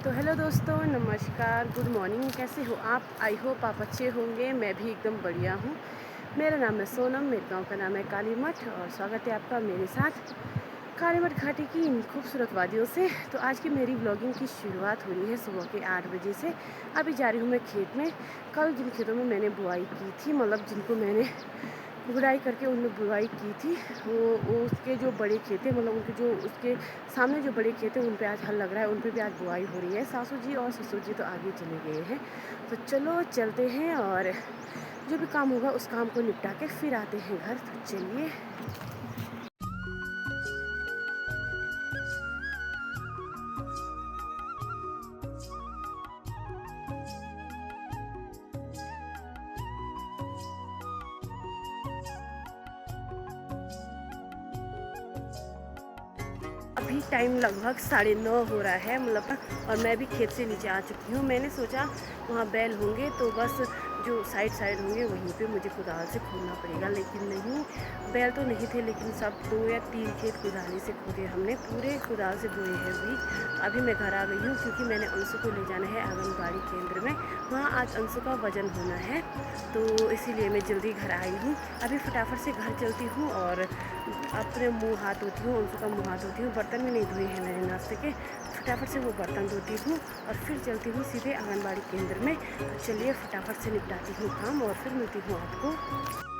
तो हेलो दोस्तों, नमस्कार, गुड मॉर्निंग। कैसे हो आप? आई होप आप अच्छे होंगे। मैं भी एकदम बढ़िया हूँ। मेरा नाम है सोनम, मेरे गांव का नाम है कालीमठ और स्वागत है आपका मेरे साथ कालीमठ घाटी की इन खूबसूरत वादियों से। तो आज की मेरी व्लॉगिंग की शुरुआत हो रही है सुबह के 8 बजे से। अभी जा रही हूँ मैं खेत में। कल जिन खेतों में मैंने बुआई की थी, मतलब जिनको मैंने गुड़ाई करके उनमें बुआई की थी, वो उसके जो बड़े खेत हैं, मतलब उनके जो उसके सामने जो बड़े खेत हैं उन पे आज हल लग रहा है, उन पे भी आज बुआई हो रही है। सासू जी और ससुर जी तो आगे चले गए हैं। तो चलो चलते हैं और जो भी काम होगा उस काम को निपटा के फिर आते हैं घर। तो चलिए। अभी टाइम लगभग 9:30 हो रहा है, मतलब, और मैं भी खेत से नीचे आ चुकी हूँ। मैंने सोचा वहाँ बैल होंगे तो बस जो साइड होंगे वहीं पे मुझे कुदाल से खोदना पड़ेगा, लेकिन नहीं, बैल तो नहीं थे, लेकिन सब 2 या 3 खेत कुदाली से खोदे हमने, पूरे कुदाल से बोए हैं भी। अभी मैं घर आ गई हूँ क्योंकि मैंने अंशु को ले जाना है आंगनबाड़ी केंद्र में। वहाँ आज अंशु का वजन होना है, तो इसीलिए मैं जल्दी घर आई हूँ। अभी फटाफट से घर चलती हूँ और अपने मुँह हाथ धोती हूँ, अंशु का मुँह हाथ धोती हूँ। बर्तन भी नहीं धोए हैं मैंने नाश्ते के। फटाफट से वो बर्तन धोती हूँ और फिर चलती हूँ सीधे आंगनबाड़ी केंद्र में। तो चलिए फटाफट से निपटाती हूँ काम और फिर मिलती हूँ आपको।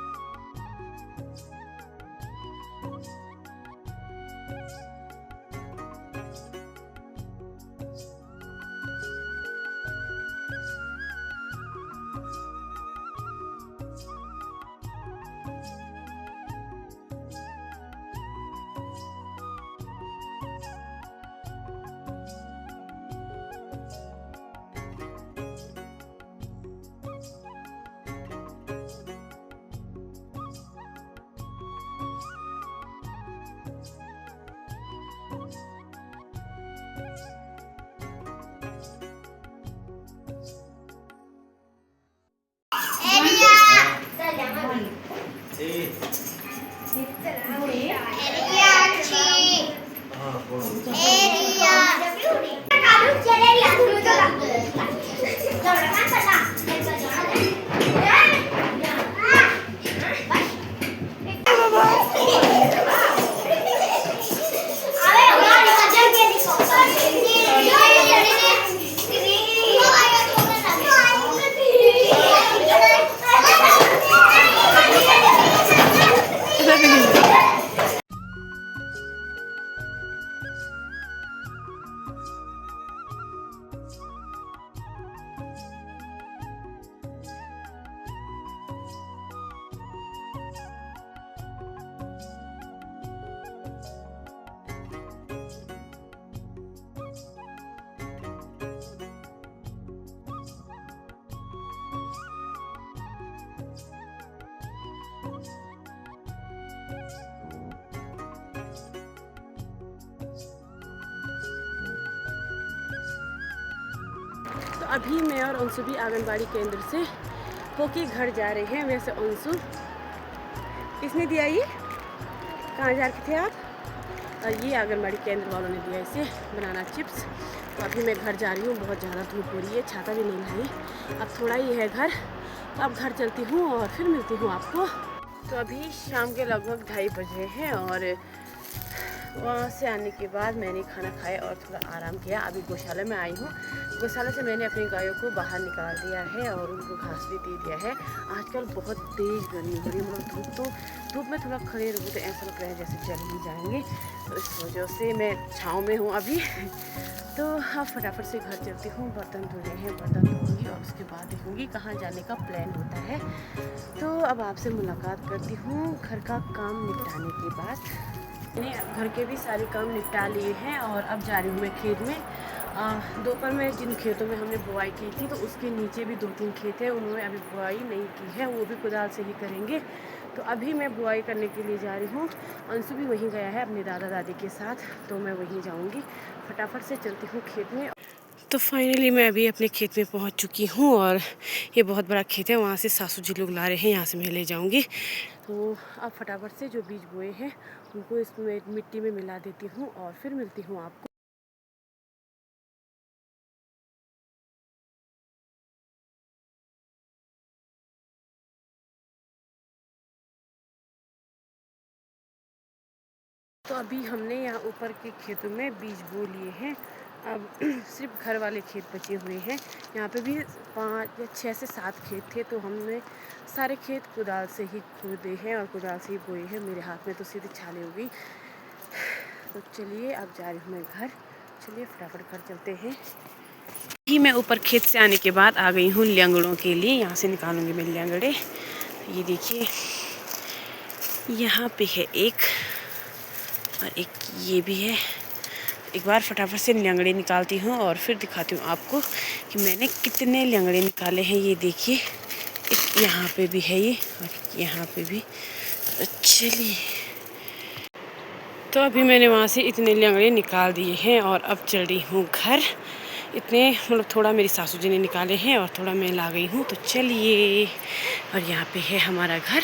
तो अभी मैं और अंशु भी आंगनबाड़ी केंद्र से होके घर जा रहे हैं। वैसे अंशु किसने दिया ये? कहाँ जा रहे थे आप? और ये आंगनबाड़ी केंद्र वालों ने दिया इसे बनाना चिप्स। तो अभी मैं घर जा रही हूँ, बहुत ज़्यादा धूप हो रही है, छाता भी नहीं लाई। अब थोड़ा ही है घर, तो अब घर चलती हूँ और फिर मिलती हूँ आपको। तो अभी शाम के लगभग 2:30 बजे हैं और वहाँ से आने के बाद मैंने खाना खाया और थोड़ा आराम किया। अभी गौशाला में आई हूँ। गौशाला से मैंने अपनी गायों को बाहर निकाल दिया है और उनको घास भी दे दिया है। आजकल बहुत तेज़ गर्मी हो रही है, मतलब धूप में थोड़ा खड़े रहूँ तो ऐसा लग रहा है जैसे जल ही जाएंगे। तो इस वजह से मैं छाँव में हूँ अभी। तो हाँ, फटाफट से घर चलती हूँ। बर्तन धोने हैं, बर्तन धोऊँगी और उसके बाद देखूँगी कहाँ जाने का प्लान होता है। तो अब आपसे मुलाकात करती हूँ घर का काम निपटाने के बाद। मैंने घर के भी सारे काम निपटा लिए हैं और अब जा रही हूँ मैं खेत में। दोपहर में जिन खेतों में हमने बुआई की थी तो उसके नीचे भी 2-3 खेत हैं, उन्होंने अभी बुआई नहीं की है, वो भी कुदाल से ही करेंगे। तो अभी मैं बुआई करने के लिए जा रही हूँ। अंशु भी वहीं गया है अपने दादा दादी के साथ, तो मैं वहीं जाऊँगी। फटाफट से चलती हूँ खेत में। तो फाइनली मैं अभी अपने खेत में पहुंच चुकी हूं और ये बहुत बड़ा खेत है, वहां से सासू जी लोग ला रहे हैं, यहाँ से मैं ले जाऊंगी। तो अब फटाफट से जो बीज बोए हैं उनको इसमें मिट्टी में मिला देती हूँ और फिर मिलती हूँ आपको। तो अभी हमने यहाँ ऊपर के खेतों में बीज बो लिए हैं। अब सिर्फ घर वाले खेत बचे हुए हैं। यहाँ पे भी 5 या 6 से 7 खेत थे, तो हमने सारे खेत कुदाल से ही खोदे हैं और कुदाल से ही बोए हैं। मेरे हाथ में तो सीधे छाले हो गई। तो चलिए अब जा रही हूँ मैं घर। चलिए फटाफट घर चलते हैं। ही मैं ऊपर खेत से आने के बाद आ गई हूँ ल्यांगड़ों के लिए। यहाँ से निकालूंगी मैं ल्यांगड़े। ये देखिए, यहाँ पे है एक और एक ये भी है। एक बार फटाफट से ल्यांगड़े निकालती हूँ और फिर दिखाती हूँ आपको कि मैंने कितने ल्यांगड़े निकाले हैं। ये देखिए, एक यहाँ पे भी है ये और यहाँ पे भी। तो चलिए, तो अभी मैंने वहाँ से इतने ल्यांगड़े निकाल दिए हैं और अब चल रही हूँ घर। इतने मतलब थोड़ा मेरी सासू जी ने निकाले हैं और थोड़ा मैं ला गई हूँ। तो चलिए, और यहाँ पे है हमारा घर।